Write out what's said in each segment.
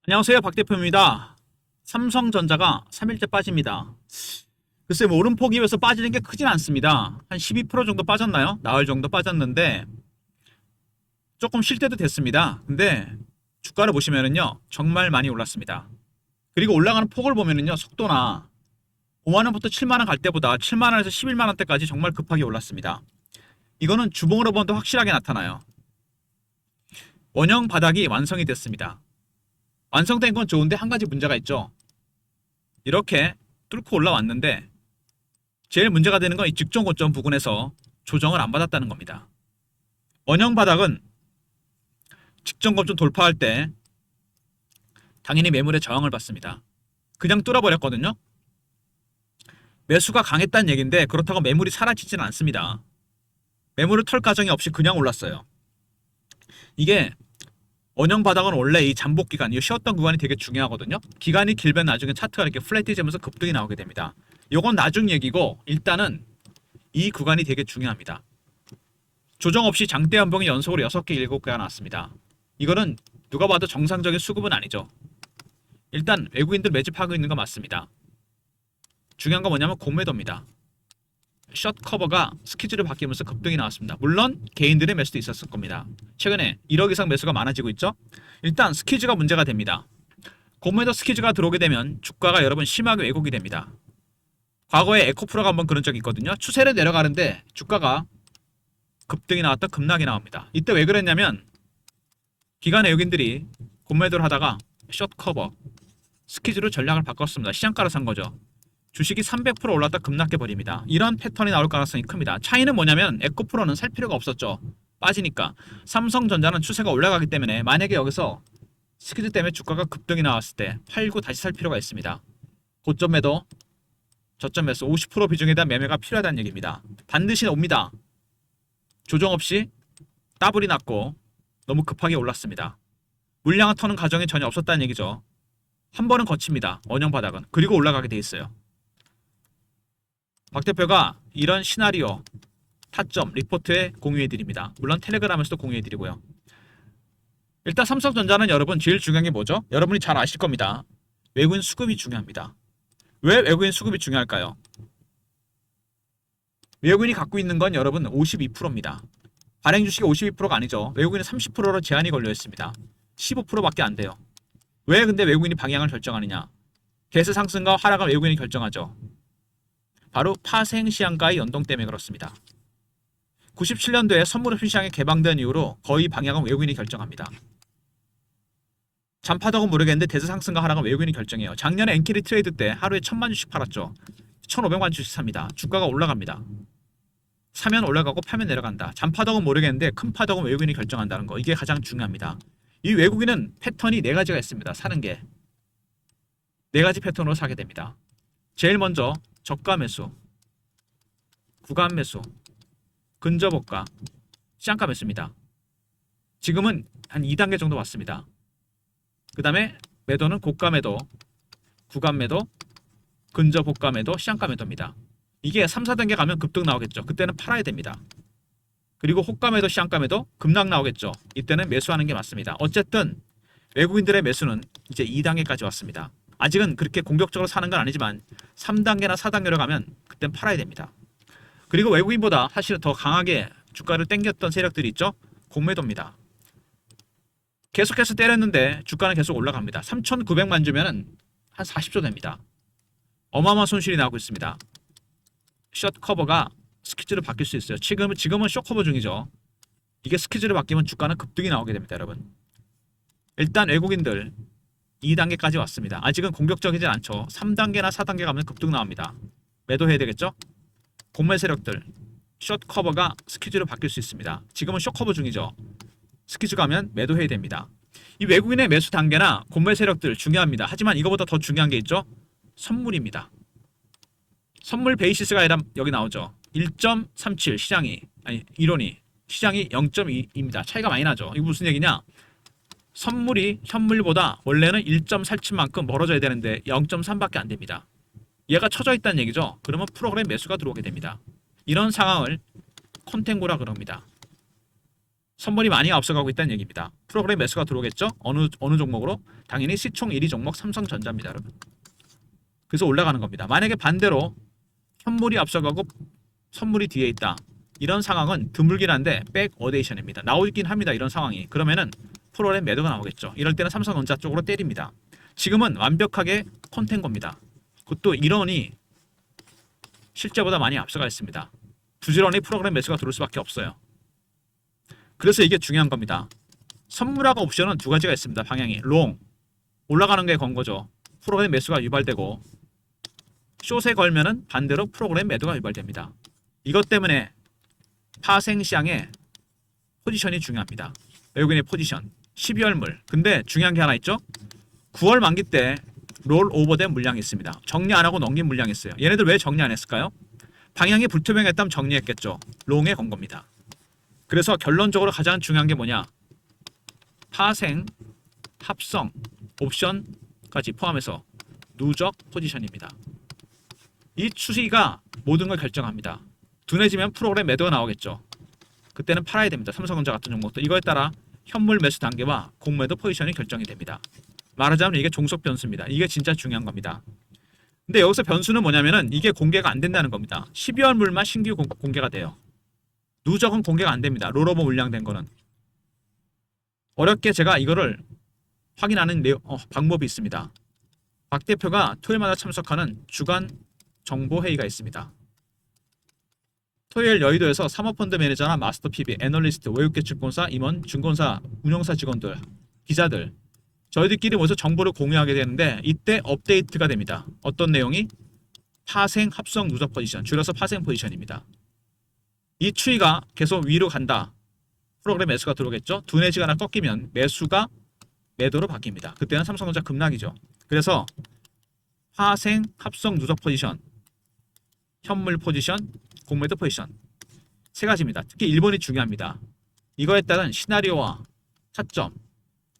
안녕하세요. 박 대표입니다. 삼성전자가 3일째 빠집니다. 글쎄 뭐 오름폭이 면서 빠지는 게 크진 않습니다. 한 12% 정도 빠졌나요? 나흘 정도 빠졌는데 조금 쉴 때도 됐습니다. 근데 주가를 보시면은요 정말 많이 올랐습니다. 그리고 올라가는 폭을 보면은요 속도나 5만원부터 7만원 갈 때보다 7만원에서 11만원대까지 정말 급하게 올랐습니다. 이거는 주봉으로 보면 확실하게 나타나요. 원형 바닥이 완성이 됐습니다. 완성된 건 좋은데 한 가지 문제가 있죠. 이렇게 뚫고 올라왔는데 제일 문제가 되는 건 이 직전 고점 부근에서 조정을 안 받았다는 겁니다. 원형 바닥은 직전 고점 돌파할 때 당연히 매물의 저항을 받습니다. 그냥 뚫어버렸거든요. 매수가 강했다는 얘기인데 그렇다고 매물이 사라지지는 않습니다. 매물을 털 가정이 없이 그냥 올랐어요. 이게 원형 바닥은 원래 이 잠복 기간, 이 쉬었던 구간이 되게 중요하거든요. 기간이 길면 나중에 차트가 이렇게 플랫해지면서 급등이 나오게 됩니다. 요건 나중 얘기고 일단은 이 구간이 되게 중요합니다. 조정 없이 장대 연봉이 연속으로 6개, 7개가 나왔습니다. 이거는 누가 봐도 정상적인 수급은 아니죠. 일단 외국인들 매집하고 있는 거 맞습니다. 중요한 건 뭐냐면 공매도입니다. 숏 커버가 스키즈를 바뀌면서 급등이 나왔습니다. 물론 개인들의 매수도 있었을 겁니다. 최근에 1억 이상 매수가 많아지고 있죠. 일단 스키즈가 문제가 됩니다. 공매도 스키즈가 들어오게 되면 주가가 여러분 심하게 왜곡이 됩니다. 과거에 에코프로가 한번 그런 적이 있거든요. 추세를 내려가는데 주가가 급등이 나왔다 급락이 나옵니다. 이때 왜 그랬냐면 기관 외국인들이 공매도를 하다가 숏 커버 스키즈로 전략을 바꿨습니다. 시장가로 산 거죠. 주식이 300% 올랐다 급락해버립니다. 이런 패턴이 나올 가능성이 큽니다. 차이는 뭐냐면 에코프로는 살 필요가 없었죠. 빠지니까. 삼성전자는 추세가 올라가기 때문에 만약에 여기서 스키즈 때문에 주가가 급등이 나왔을 때 팔고 다시 살 필요가 있습니다. 고점 매도, 저점 매수 50% 비중에 대한 매매가 필요하다는 얘기입니다. 반드시 옵니다. 조정 없이 따블이 났고 너무 급하게 올랐습니다. 물량을 터는 과정이 전혀 없었다는 얘기죠. 한 번은 거칩니다. 원형 바닥은. 그리고 올라가게 돼 있어요. 박 대표가 이런 시나리오 타점 리포트에 공유해드립니다. 물론 텔레그램에서도 공유해드리고요. 일단 삼성전자는 여러분 제일 중요한 게 뭐죠? 여러분이 잘 아실 겁니다. 외국인 수급이 중요합니다. 왜 외국인 수급이 중요할까요? 외국인이 갖고 있는 건 여러분 52%입니다. 발행 주식이 52%가 아니죠. 외국인은 30%로 제한이 걸려 있습니다. 15%밖에 안 돼요. 왜 근데 외국인이 방향을 결정하느냐? 대세 상승과 하락을 외국인이 결정하죠. 바로 파생 시장과의 연동 때문에 그렇습니다. 97년도에 선물옵션 시장이 개방된 이후로 거의 방향은 외국인이 결정합니다. 잔파덕은 모르겠는데 대세 상승과 하락은 외국인이 결정해요. 작년에 엔캐리 트레이드 때 하루에 1000만 주씩 팔았죠. 1500만 주씩 삽니다. 주가가 올라갑니다. 사면 올라가고 파면 내려간다. 잔파덕은 모르겠는데 큰 파덕은 외국인이 결정한다는 거. 이게 가장 중요합니다. 이 외국인은 패턴이 4가지가 있습니다. 사는 게. 4가지 패턴으로 사게 됩니다. 제일 먼저 저가 매수, 구간 매수, 근접호가, 시장가 매수입니다. 지금은 한 2단계 정도 왔습니다. 그 다음에 매도는 고가 매도, 구간 매도, 근접호가 매도, 시장가 매도입니다. 이게 3, 4단계 가면 급등 나오겠죠. 그때는 팔아야 됩니다. 그리고 호가 매도, 시장가 매도, 급락 나오겠죠. 이때는 매수하는 게 맞습니다. 어쨌든 외국인들의 매수는 이제 2단계까지 왔습니다. 아직은 그렇게 공격적으로 사는 건 아니지만 3단계나 4단계로 가면 그땐 팔아야 됩니다. 그리고 외국인보다 사실 더 강하게 주가를 땡겼던 세력들이 있죠. 공매도입니다. 계속해서 때렸는데 주가는 계속 올라갑니다. 3,900만 주면은 한 40조 됩니다. 어마어마한 손실이 나오고 있습니다. 숏 커버가 스키즈로 바뀔 수 있어요. 지금은 숏 커버 중이죠. 이게 스키즈로 바뀌면 주가는 급등이 나오게 됩니다, 여러분. 일단 외국인들 2단계까지 왔습니다. 아직은 공격적이진 않죠. 3단계나 4단계 가면 급등 나옵니다. 매도해야 되겠죠? 공매 세력들 숏 커버가 스키즈로 바뀔 수 있습니다. 지금은 숏 커버 중이죠. 스키즈 가면 매도해야 됩니다. 이 외국인의 매수 단계나 공매 세력들 중요합니다. 하지만 이거보다 더 중요한 게 있죠. 선물입니다. 선물 베이시스가 아니라 여기 나오죠. 1.37 시장이 이론이 시장이 0.2입니다. 차이가 많이 나죠. 이거 무슨 얘기냐? 선물이 현물보다 원래는 1.47만큼 멀어져야 되는데 0.3밖에 안 됩니다. 얘가 쳐져 있다는 얘기죠. 그러면 프로그램 매수가 들어오게 됩니다. 이런 상황을 컨텐고라 그럽니다. 선물이 많이 앞서가고 있다는 얘기입니다. 프로그램 매수가 들어오겠죠? 어느 종목으로? 당연히 시총 1위 종목 삼성전자입니다, 여러분. 그래서 올라가는 겁니다. 만약에 반대로 현물이 앞서가고 선물이 뒤에 있다. 이런 상황은 드물긴 한데 백어데이션입니다. 나오긴 합니다. 이런 상황이. 그러면은 프로그램 매도가 나오겠죠. 이럴 때는 삼성전자 쪽으로 때립니다. 지금은 완벽하게 컨텐거입니다. 그것도 인원이 실제보다 많이 앞서가 있습니다. 부지런히 프로그램 매수가 들어올 수밖에 없어요. 그래서 이게 중요한 겁니다. 선물하고 옵션은 두 가지가 있습니다. 방향이 롱 올라가는 게 권고죠. 프로그램 매수가 유발되고 숏에 걸면은 반대로 프로그램 매도가 유발됩니다. 이것 때문에 파생시장의 포지션이 중요합니다. 외국인의 포지션 12월물. 근데 중요한 게 하나 있죠. 9월 만기 때 롤 오버된 물량이 있습니다. 정리 안 하고 넘긴 물량이 있어요. 얘네들 왜 정리 안 했을까요? 방향이 불투명했다면 정리했겠죠. 롱에 건 겁니다. 그래서 결론적으로 가장 중요한 게 뭐냐? 파생, 합성, 옵션까지 포함해서 누적 포지션입니다. 이 추세가 모든 걸 결정합니다. 둔해지면 프로그램 매도가 나오겠죠. 그때는 팔아야 됩니다. 삼성전자 같은 종목도 이거에 따라 현물 매수 단계와 공매도 포지션이 결정이 됩니다. 말하자면 이게 종속 변수입니다. 이게 진짜 중요한 겁니다. 근데 여기서 변수는 뭐냐면은 이게 공개가 안 된다는 겁니다. 12월 물만 신규 공개가 돼요. 누적은 공개가 안 됩니다. 롤오버 물량된 거는. 어렵게 제가 이거를 확인하는 방법이 있습니다. 박 대표가 토요일마다 참석하는 주간 정보회의가 있습니다. 토요일 여의도에서 사모펀드 매니저나 마스터 PB, 애널리스트, 외국계 증권사, 임원, 증권사, 운용사 직원들, 기자들 저희들끼리 모여서 정보를 공유하게 되는데 이때 업데이트가 됩니다. 어떤 내용이? 파생 합성 누적 포지션, 줄여서 파생 포지션입니다. 이 추이가 계속 위로 간다. 프로그램 매수가 들어오겠죠. 둔해지거나 꺾이면 매수가 매도로 바뀝니다. 그때는 삼성전자 급락이죠. 그래서 파생 합성 누적 포지션, 현물 포지션, 공매도 포지션 세 가지입니다. 특히 일본이 중요합니다. 이거에 따른 시나리오와 타점,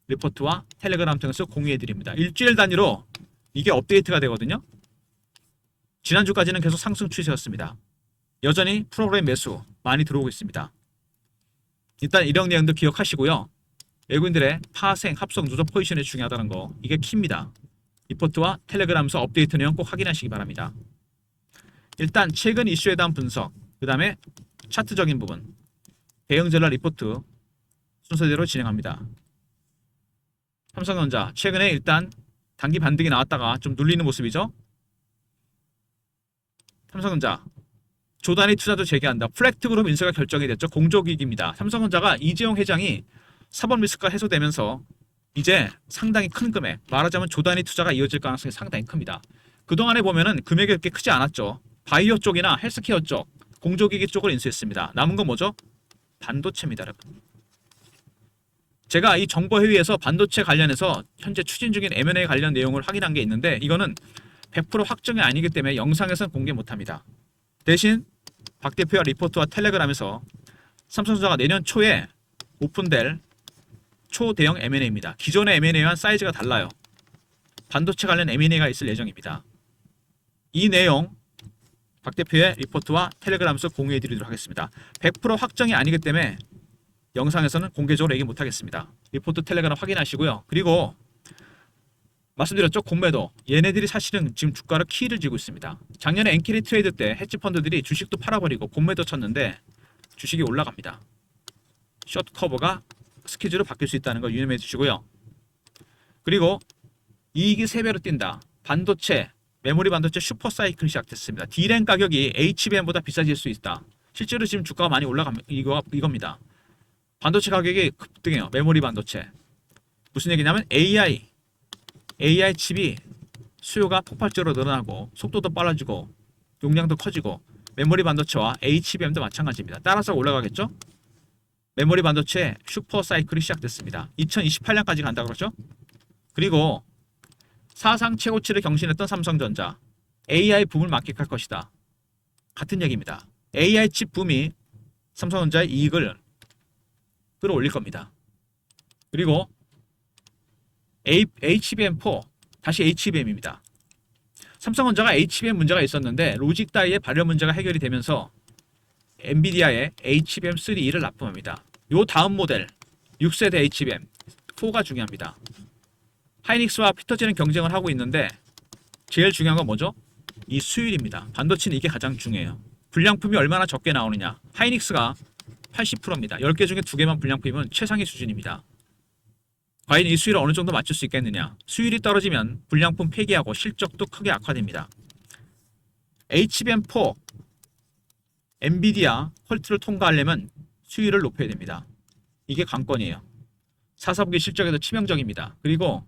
리포트와 텔레그램 통해서 공유해드립니다. 일주일 단위로 이게 업데이트가 되거든요. 지난주까지는 계속 상승 추세였습니다. 여전히 프로그램 매수 많이 들어오고 있습니다. 일단 이런 내용도 기억하시고요. 외국인들의 파생, 합성, 누적 포지션이 중요하다는 거 이게 키입니다. 리포트와 텔레그램에서 업데이트 내용 꼭 확인하시기 바랍니다. 일단 최근 이슈에 대한 분석, 그 다음에 차트적인 부분, 대응 전략 리포트 순서대로 진행합니다. 삼성전자 최근에 일단 단기 반등이 나왔다가 좀 눌리는 모습이죠. 삼성전자 조단위 투자도 재개한다. 플렉트그룹 인수가 결정이 됐죠. 공조기기입니다. 삼성전자가 이재용 회장이 사법 리스크가 해소되면서 이제 상당히 큰 금액, 말하자면 조단위 투자가 이어질 가능성이 상당히 큽니다. 그동안에 보면은 금액이 그렇게 크지 않았죠. 바이오 쪽이나 헬스케어 쪽, 공조기기 쪽을 인수했습니다. 남은 건 뭐죠? 반도체입니다, 여러분. 제가 이 정보회의에서 반도체 관련해서 현재 추진 중인 M&A 관련 내용을 확인한 게 있는데 이거는 100% 확정이 아니기 때문에 영상에서는 공개 못합니다. 대신 박 대표와 리포트와 텔레그램에서 삼성전자가 내년 초에 오픈될 초대형 M&A입니다. 기존의 M&A와는 사이즈가 달라요. 반도체 관련 M&A가 있을 예정입니다. 이 내용 박 대표의 리포트와 텔레그램에서 공유해드리도록 하겠습니다. 100% 확정이 아니기 때문에 영상에서는 공개적으로 얘기 못하겠습니다. 리포트 텔레그램 확인하시고요. 그리고 말씀드렸죠. 공매도. 얘네들이 사실은 지금 주가를 키를 쥐고 있습니다. 작년에 엔캐리 트레이드 때 헤지펀드들이 주식도 팔아버리고 공매도 쳤는데 주식이 올라갑니다. 숏 커버가 스퀴즈로 바뀔 수 있다는 거 유념해 주시고요. 그리고 이익이 3배로 뛴다. 반도체, 메모리 반도체 슈퍼 사이클이 시작됐습니다. D램 가격이 HBM보다 비싸질 수 있다. 실제로 지금 주가가 많이 올라갑니다. 이겁니다. 반도체 가격이 급등해요. 메모리 반도체. 무슨 얘기냐면 AI 칩이 수요가 폭발적으로 늘어나고 속도도 빨라지고 용량도 커지고 메모리 반도체와 HBM도 마찬가지입니다. 따라서 올라가겠죠? 메모리 반도체 슈퍼 사이클이 시작됐습니다. 2028년까지 간다 그러죠? 그리고 사상 최고치를 경신했던 삼성전자 AI 붐을 만끽할 것이다. 같은 얘기입니다. AI 칩 붐이 삼성전자의 이익을 끌어올릴 겁니다. 그리고 HBM4 다시 HBM입니다. 삼성전자가 HBM 문제가 있었는데 로직 다이의 발열 문제가 해결이 되면서 엔비디아의 HBM3E를 납품합니다. 요 다음 모델 6세대 HBM 4가 중요합니다. 하이닉스와 피터지는 경쟁을 하고 있는데 제일 중요한 건 뭐죠? 이 수율입니다. 반도체는 이게 가장 중요해요. 불량품이 얼마나 적게 나오느냐. 하이닉스가 80%입니다. 10개 중에 2개만 불량품이면 최상위 수준입니다. 과연 이 수율을 어느 정도 맞출 수 있겠느냐. 수율이 떨어지면 불량품 폐기하고 실적도 크게 악화됩니다. HBM4 엔비디아 퀄트를 통과하려면 수율을 높여야 됩니다. 이게 관건이에요. 4사분기 실적에도 치명적입니다. 그리고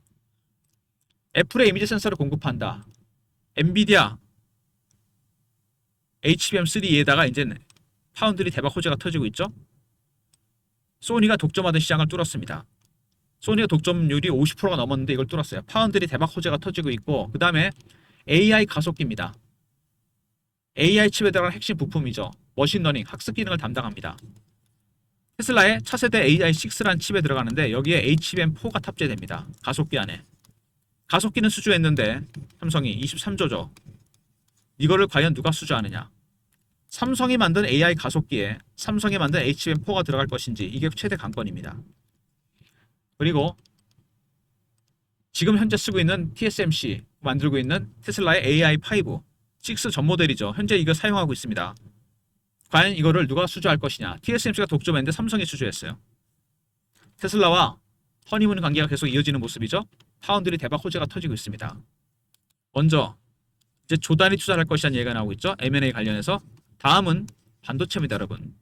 애플의 이미지 센서를 공급한다. 엔비디아 HBM3에다가 이제 파운드리 대박 호재가 터지고 있죠. 소니가 독점하던 시장을 뚫었습니다. 소니가 독점률이 50%가 넘었는데 이걸 뚫었어요. 파운드리 대박 호재가 터지고 있고, 그 다음에 AI 가속기입니다. AI 칩에 들어간 핵심 부품이죠. 머신러닝, 학습 기능을 담당합니다. 테슬라의 차세대 AI6라는 칩에 들어가는데 여기에 HBM4가 탑재됩니다. 가속기 안에. 가속기는 수주했는데 삼성이 23조죠. 이거를 과연 누가 수주하느냐. 삼성이 만든 AI 가속기에 삼성이 만든 HBM4가 들어갈 것인지, 이게 최대 관건입니다. 그리고 지금 현재 쓰고 있는 TSMC 만들고 있는 테슬라의 AI5 6 전 모델이죠. 현재 이거 사용하고 있습니다. 과연 이거를 누가 수주할 것이냐. TSMC가 독점했는데 삼성이 수주했어요. 테슬라와 허니문 관계가 계속 이어지는 모습이죠. 파운드리 대박 호재가 터지고 있습니다. 먼저 이제 조단위 투자를 할 것이라는 얘기가 나오고 있죠. M&A 관련해서. 다음은 반도체입니다, 여러분.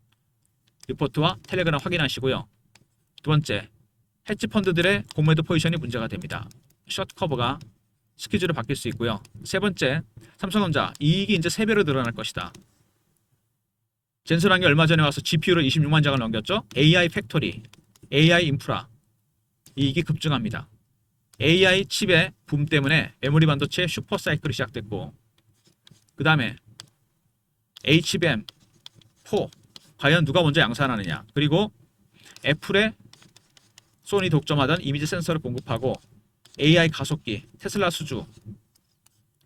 리포트와 텔레그램 확인하시고요. 두 번째, 헤지 펀드들의 공매도 포지션이 문제가 됩니다. 숏 커버가 스퀴즈로 바뀔 수 있고요. 세 번째, 삼성전자 이익이 이제 3배로 늘어날 것이다. 젠슨항이 얼마 전에 와서 GPU를 26만 장을 넘겼죠. AI 팩토리, AI 인프라 이익이 급증합니다. AI 칩의 붐 때문에 메모리 반도체 슈퍼 사이클이 시작됐고, 그 다음에 HBM4 과연 누가 먼저 양산하느냐. 그리고 애플의 소니 독점하던 이미지 센서를 공급하고 AI 가속기, 테슬라 수주,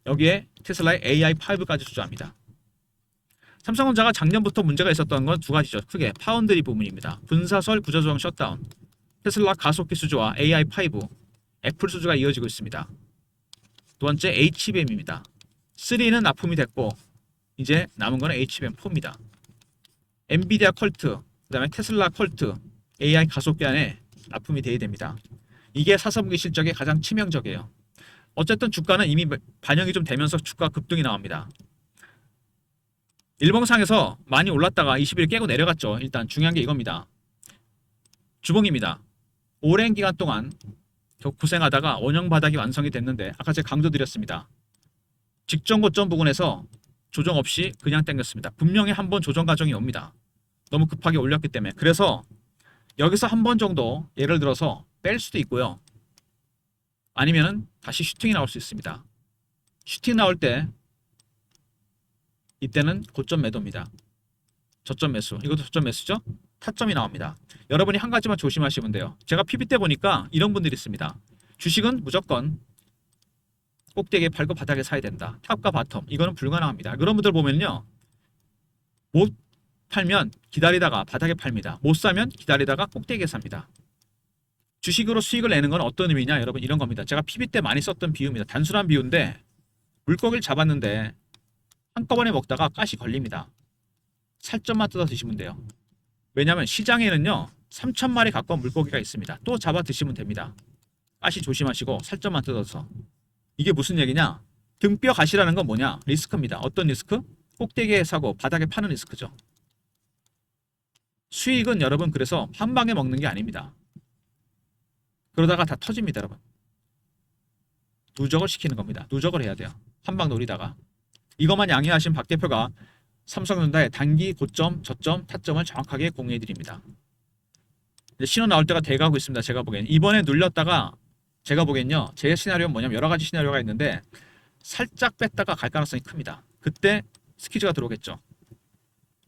여기에 테슬라의 AI5까지 수주합니다. 삼성전자가 작년부터 문제가 있었던 건 두 가지죠. 크게 파운드리 부분입니다. 분사설 구조조정 셧다운, 테슬라 가속기 수주와 AI5, 애플 수주가 이어지고 있습니다. 두 번째 HBM입니다. 3는 납품이 됐고 이제 남은 거는 HBM4입니다. 엔비디아 퀄트, 그 다음에 테슬라 퀄트, AI 가속기 안에 납품이 돼야 됩니다. 이게 4사분기 실적에 가장 치명적이에요. 어쨌든 주가는 이미 반영이 좀 되면서 주가 급등이 나옵니다. 일봉상에서 많이 올랐다가 20일 깨고 내려갔죠. 일단 중요한 게 이겁니다. 주봉입니다. 오랜 기간 동안 고생하다가 원형 바닥이 완성이 됐는데 아까 제가 강조드렸습니다. 직전 고점 부근에서 조정 없이 그냥 당겼습니다. 분명히 한 번 조정 과정이 옵니다. 너무 급하게 올렸기 때문에. 그래서 여기서 한 번 정도 예를 들어서 뺄 수도 있고요. 아니면은 다시 슈팅이 나올 수 있습니다. 슈팅 나올 때 이때는 고점 매도입니다. 저점 매수. 이것도 저점 매수죠? 타점이 나옵니다. 여러분이 한 가지만 조심하시면 돼요. 제가 PB 때 보니까 이런 분들이 있습니다. 주식은 무조건 꼭대기에 팔고 바닥에 사야 된다. 탑과 바텀. 이거는 불가능합니다. 그런 분들 보면요. 못 팔면 기다리다가 바닥에 팔니다. 못 사면 기다리다가 꼭대기에 삽니다. 주식으로 수익을 내는 건 어떤 의미냐? 여러분 이런 겁니다. 제가 PB 때 많이 썼던 비유입니다. 단순한 비유인데 물고기를 잡았는데 한꺼번에 먹다가 가시 걸립니다. 살점만 뜯어 드시면 돼요. 왜냐하면 시장에는요 3,000마리 가까운 물고기가 있습니다. 또 잡아 드시면 됩니다. 가시 조심하시고 살점만 뜯어서. 이게 무슨 얘기냐? 등뼈 가시라는 건 뭐냐? 리스크입니다. 어떤 리스크? 꼭대기에 사고 바닥에 파는 리스크죠. 수익은 여러분 그래서 한 방에 먹는 게 아닙니다. 그러다가 다 터집니다, 여러분. 누적을 시키는 겁니다. 누적을 해야 돼요. 한 방 노리다가. 이것만 양해하신 박 대표가 삼성전자의 단기 고점, 저점, 타점을 정확하게 공유해 드립니다. 신호 나올 때가 돼가고 있습니다. 제가 보기엔 이번에 눌렸다가 제가 보기엔요 제 시나리오는 뭐냐면 여러 가지 시나리오가 있는데 살짝 뺐다가 갈 가능성이 큽니다. 그때 스퀴즈가 들어오겠죠.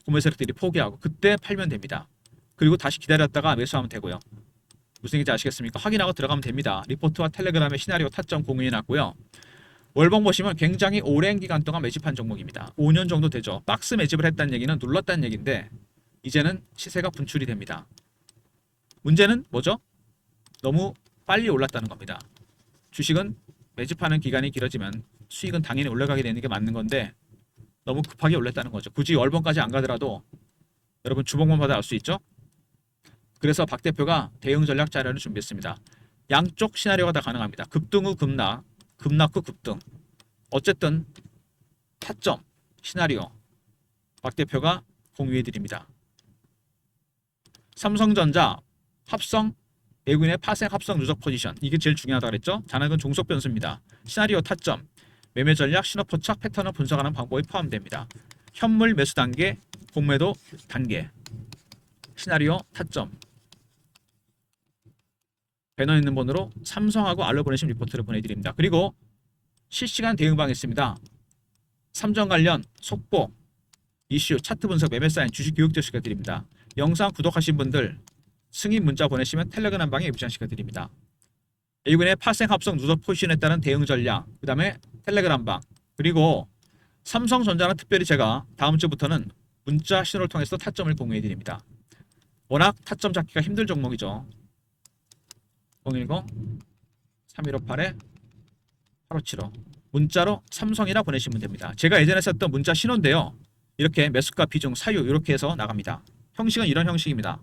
구매 세력들이 포기하고 그때 팔면 됩니다. 그리고 다시 기다렸다가 매수하면 되고요. 무슨 얘기인지 아시겠습니까? 확인하고 들어가면 됩니다. 리포트와 텔레그램의 시나리오 타점 공유해놨고요. 월봉 보시면 굉장히 오랜 기간 동안 매집한 종목입니다. 5년 정도 되죠. 박스 매집을 했다는 얘기는 눌렀다는 얘기인데 이제는 시세가 분출이 됩니다. 문제는 뭐죠? 너무 빨리 올랐다는 겁니다. 주식은 매집하는 기간이 길어지면 수익은 당연히 올라가게 되는 게 맞는 건데 너무 급하게 올랐다는 거죠. 굳이 월봉까지 안 가더라도 여러분 주봉만 봐도 알 수 있죠? 그래서 박 대표가 대응 전략 자료를 준비했습니다. 양쪽 시나리오가 다 가능합니다. 급등 후 급락, 급락 후 급등. 어쨌든 타점 시나리오 박 대표가 공유해 드립니다. 삼성전자 합성 외국인의 파생 합성 누적 포지션 이게 제일 중요하다 그랬죠? 잔액은 종속 변수입니다. 시나리오 타점 매매 전략 신호 포착 패턴을 분석하는 방법이 포함됩니다. 현물 매수 단계 공매도 단계 시나리오 타점 배너 있는 번호로 삼성하고 알로 보내신 리포트를 보내드립니다. 그리고 실시간 대응방 있습니다. 삼정 관련 속보 이슈 차트 분석 매매 사인 주식 교육 제시해드립니다. 영상 구독하신 분들 승인 문자 보내시면 텔레그램 방에 입장시켜드립니다. 외국인의 파생 합성 누적 포지션에 따른 대응 전략 그 다음에 텔레그램 방 그리고 삼성전자는 특별히 제가 다음 주부터는 문자 신호를 통해서 타점을 공유해드립니다. 워낙 타점 잡기가 힘들 종목이죠. 010-3158-8575 문자로 삼성이라 보내시면 됩니다. 제가 예전에 썼던 문자 신호인데요. 이렇게 매수가 비중 사유 이렇게 해서 나갑니다. 형식은 이런 형식입니다.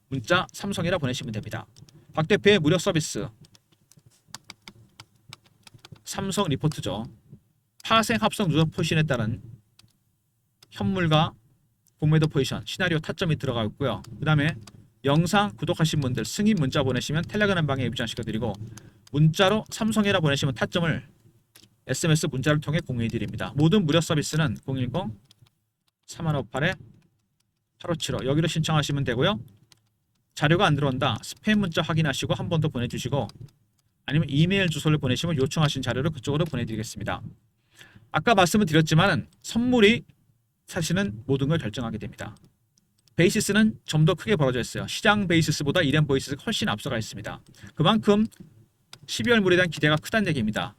문자 삼성이라 보내시면 됩니다. 박 대표의 무료 서비스 삼성 리포트죠. 파생 합성 누적 포지션에 따른 현물과 공매도 포지션 시나리오 타점이 들어가 있고요. 그 다음에 영상 구독하신 분들 승인 문자 보내시면 텔레그램 방에 입장시켜드리고 문자로 삼성이라 보내시면 타점을 SMS 문자를 통해 공유해 드립니다. 모든 무료 서비스는 010-3158-8575 여기로 신청하시면 되고요. 자료가 안 들어온다. 스팸 문자 확인하시고 한 번 더 보내주시고 아니면 이메일 주소를 보내시면 요청하신 자료를 그쪽으로 보내드리겠습니다. 아까 말씀을 드렸지만 선물이 사실은 모든 걸 결정하게 됩니다. 베이시스는 좀 더 크게 벌어져 있어요. 시장 베이시스보다 이랜 베이시스가 훨씬 앞서가 있습니다. 그만큼 12월 물에 대한 기대가 크다는 얘기입니다.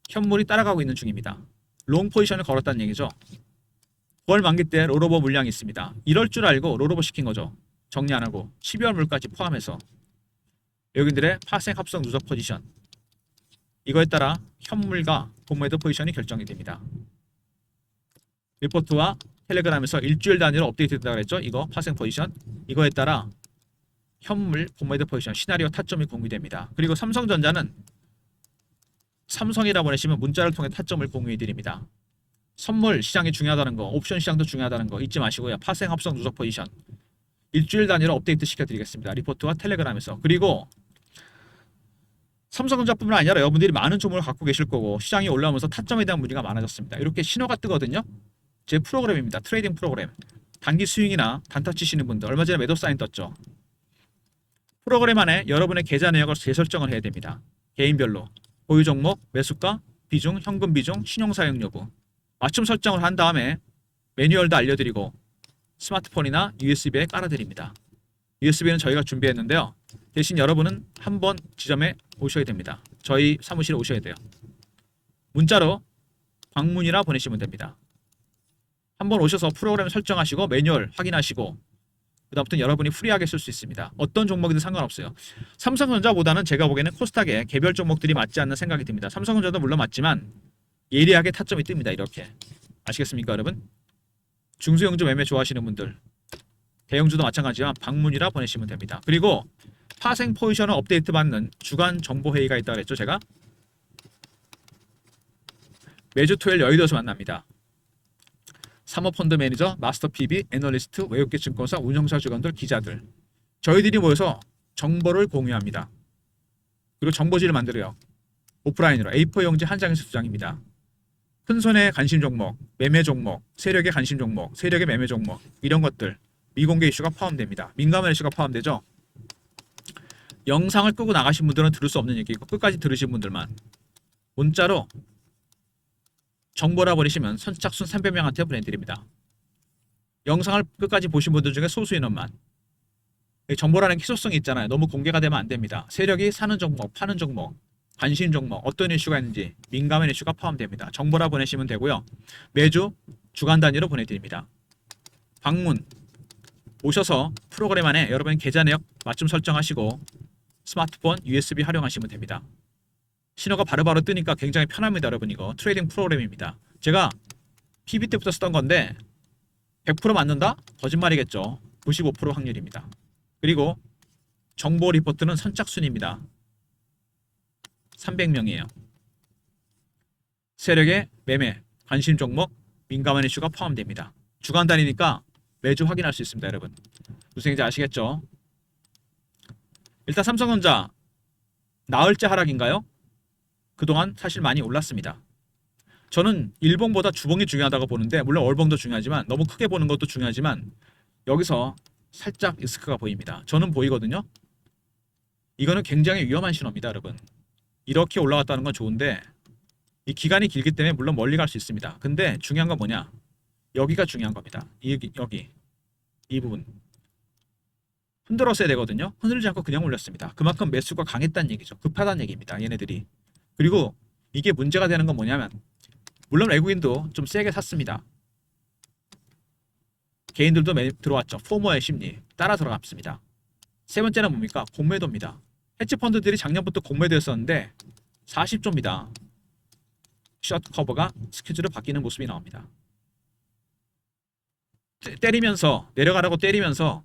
현물이 따라가고 있는 중입니다. 롱 포지션을 걸었다는 얘기죠. 9월 만기 때 롤오버 물량이 있습니다. 이럴 줄 알고 롤오버 시킨 거죠. 정리 안 하고 12월 물까지 포함해서 외국인들의 파생 합성 누적 포지션 이거에 따라 현물과 공매도 포지션이 결정이 됩니다. 리포트와 텔레그램에서 일주일 단위로 업데이트 된다고 했죠. 이거 파생 포지션 이거에 따라 현물 공매도 포지션 시나리오 타점이 공유됩니다. 그리고 삼성전자는 삼성이라 보내시면 문자를 통해 타점을 공유해 드립니다. 선물 시장이 중요하다는 거 옵션 시장도 중요하다는 거 잊지 마시고요. 파생 합성 누적 포지션 일주일 단위로 업데이트 시켜드리겠습니다. 리포트와 텔레그램에서. 그리고 삼성전자뿐만 아니라 여러분들이 많은 종목을 갖고 계실 거고 시장이 올라오면서 타점에 대한 문의가 많아졌습니다. 이렇게 신호가 뜨거든요. 제 프로그램입니다. 트레이딩 프로그램. 단기 스윙이나 단타 치시는 분들 얼마 전에 매도 사인 떴죠. 프로그램 안에 여러분의 계좌 내역을 재설정을 해야 됩니다. 개인별로 보유 종목, 매수가, 비중, 현금 비중, 신용 사용 여부 맞춤 설정을 한 다음에 매뉴얼도 알려드리고 스마트폰이나 USB에 깔아드립니다. USB는 저희가 준비했는데요. 대신 여러분은 한번 지점에 오셔야 됩니다. 저희 사무실에 오셔야 돼요. 문자로 방문이라 보내시면 됩니다. 한번 오셔서 프로그램 설정하시고 매뉴얼 확인하시고 그다음부터는 여러분이 프리하게 쓸 수 있습니다. 어떤 종목이든 상관없어요. 삼성전자보다는 제가 보기에는 코스닥에 개별 종목들이 맞지 않는 생각이 듭니다. 삼성전자도 물론 맞지만 예리하게 타점이 뜹니다. 이렇게. 아시겠습니까 여러분? 중소형주 매매 좋아하시는 분들 대형주도 마찬가지지만 방문이라 보내시면 됩니다. 그리고 파생 포지션을 업데이트 받는 주간 정보 회의가 있다고 했죠. 제가 매주 토요일 여의도에서 만납니다. 사모펀드 매니저, 마스터 PB, 애널리스트, 외국계 증권사, 운영사 직원들, 기자들 저희들이 모여서 정보를 공유합니다. 그리고 정보지를 만들어요. 오프라인으로 A4 용지 한 장에서 2장입니다. 큰손의 관심 종목, 매매 종목, 세력의 관심 종목, 세력의 매매 종목 이런 것들 미공개 이슈가 포함됩니다. 민감한 이슈가 포함되죠. 영상을 끄고 나가신 분들은 들을 수 없는 얘기고 끝까지 들으신 분들만 문자로 정보라 버리시면 선착순 300명한테 보내드립니다. 영상을 끝까지 보신 분들 중에 소수 인원만. 정보라는 희소성이 있잖아요. 너무 공개가 되면 안 됩니다. 세력이 사는 종목, 파는 종목, 관심 종목, 어떤 이슈가 있는지 민감한 이슈가 포함됩니다. 정보라 보내시면 되고요. 매주 주간 단위로 보내드립니다. 방문 오셔서 프로그램 안에 여러분 계좌 내역 맞춤 설정하시고 스마트폰 USB 활용하시면 됩니다. 신호가 바로바로 뜨니까 굉장히 편합니다. 여러분 이거 트레이딩 프로그램입니다. 제가 PB 때부터 쓰던 건데 100% 맞는다? 거짓말이겠죠. 95% 확률입니다. 그리고 정보 리포트는 선착순입니다. 300명이에요. 세력의 매매, 관심 종목, 민감한 이슈가 포함됩니다. 주간 단위니까 매주 확인할 수 있습니다. 여러분 무슨 얘기인지 아시겠죠? 일단 삼성전자 나흘째 하락인가요? 그동안 사실 많이 올랐습니다. 저는 일봉보다 주봉이 중요하다고 보는데 물론 월봉도 중요하지만 너무 크게 보는 것도 중요하지만 여기서 살짝 리스크가 보입니다. 저는 보이거든요. 이거는 굉장히 위험한 신호입니다. 여러분 이렇게 올라갔다는 건 좋은데 이 기간이 길기 때문에 물론 멀리 갈 수 있습니다. 근데 중요한 건 뭐냐? 여기가 중요한 겁니다. 여기 이 부분 흔들었어야 되거든요. 흔들지 않고 그냥 올렸습니다. 그만큼 매수가 강했다는 얘기죠. 급하다는 얘기입니다. 얘네들이. 그리고 이게 문제가 되는 건 뭐냐면 물론 외국인도 좀 세게 샀습니다. 개인들도 들어왔죠. 포모의 심리 따라 들어갔습니다. 세 번째는 뭡니까? 공매도입니다. 헤지펀드들이 작년부터 공매도였었는데 40조입니다. 숏 커버가 스케줄을 바뀌는 모습이 나옵니다. 때리면서 내려가라고 때리면서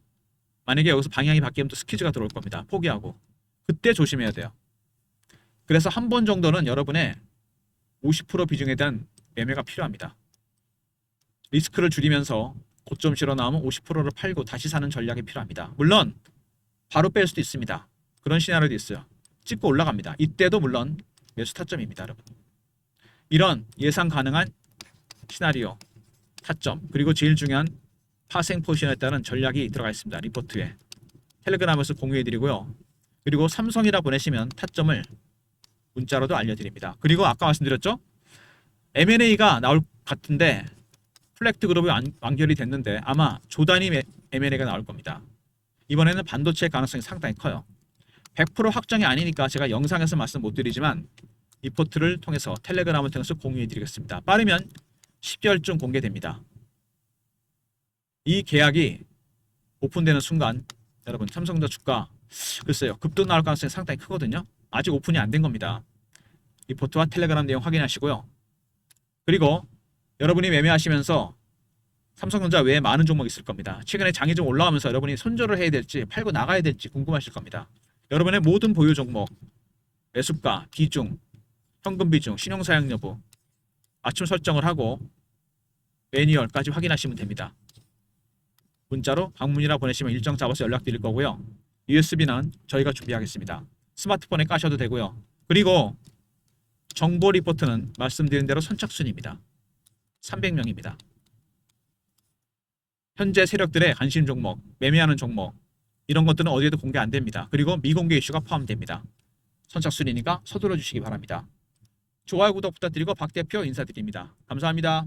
만약에 여기서 방향이 바뀌면 또 스퀴즈가 들어올 겁니다. 포기하고 그때 조심해야 돼요. 그래서 한 번 정도는 여러분의 50% 비중에 대한 매매가 필요합니다. 리스크를 줄이면서 고점 실어 나오면 50%를 팔고 다시 사는 전략이 필요합니다. 물론 바로 뺄 수도 있습니다. 그런 시나리오도 있어요. 찍고 올라갑니다. 이때도 물론 매수 타점입니다. 여러분 이런 예상 가능한 시나리오 타점 그리고 제일 중요한 파생 포지션에 따른 전략이 들어가 있습니다. 리포트에 텔레그램에서 공유해드리고요. 그리고 삼성이라 보내시면 타점을 문자로도 알려드립니다. 그리고 아까 말씀드렸죠? M&A가 나올 것 같은데 플렉트 그룹이 완결이 됐는데 아마 조단위 M&A가 나올 겁니다. 이번에는 반도체 가능성이 상당히 커요. 100% 확정이 아니니까 제가 영상에서 말씀 못 드리지만 리포트를 통해서 텔레그램을 통해서 공유해드리겠습니다. 빠르면 10개월쯤 공개됩니다. 이 계약이 오픈되는 순간 여러분 삼성전자 주가 글쎄요 급등 나올 가능성이 상당히 크거든요. 아직 오픈이 안 된 겁니다. 리포트와 텔레그램 내용 확인하시고요. 그리고 여러분이 매매하시면서 삼성전자 외에 많은 종목이 있을 겁니다. 최근에 장이 좀 올라오면서 여러분이 손절을 해야 될지 팔고 나가야 될지 궁금하실 겁니다. 여러분의 모든 보유 종목 매수가, 비중, 현금 비중, 신용 사용 여부 맞춤 설정을 하고 매뉴얼까지 확인하시면 됩니다. 문자로 방문이라 보내시면 일정 잡아서 연락드릴 거고요. USB는 저희가 준비하겠습니다. 스마트폰에 까셔도 되고요. 그리고 정보 리포트는 말씀드린 대로 선착순입니다. 300명입니다. 현재 세력들의 관심 종목, 매매하는 종목 이런 것들은 어디에도 공개 안 됩니다. 그리고 미공개 이슈가 포함됩니다. 선착순이니까 서둘러 주시기 바랍니다. 좋아요, 구독 부탁드리고 박 대표 인사드립니다. 감사합니다.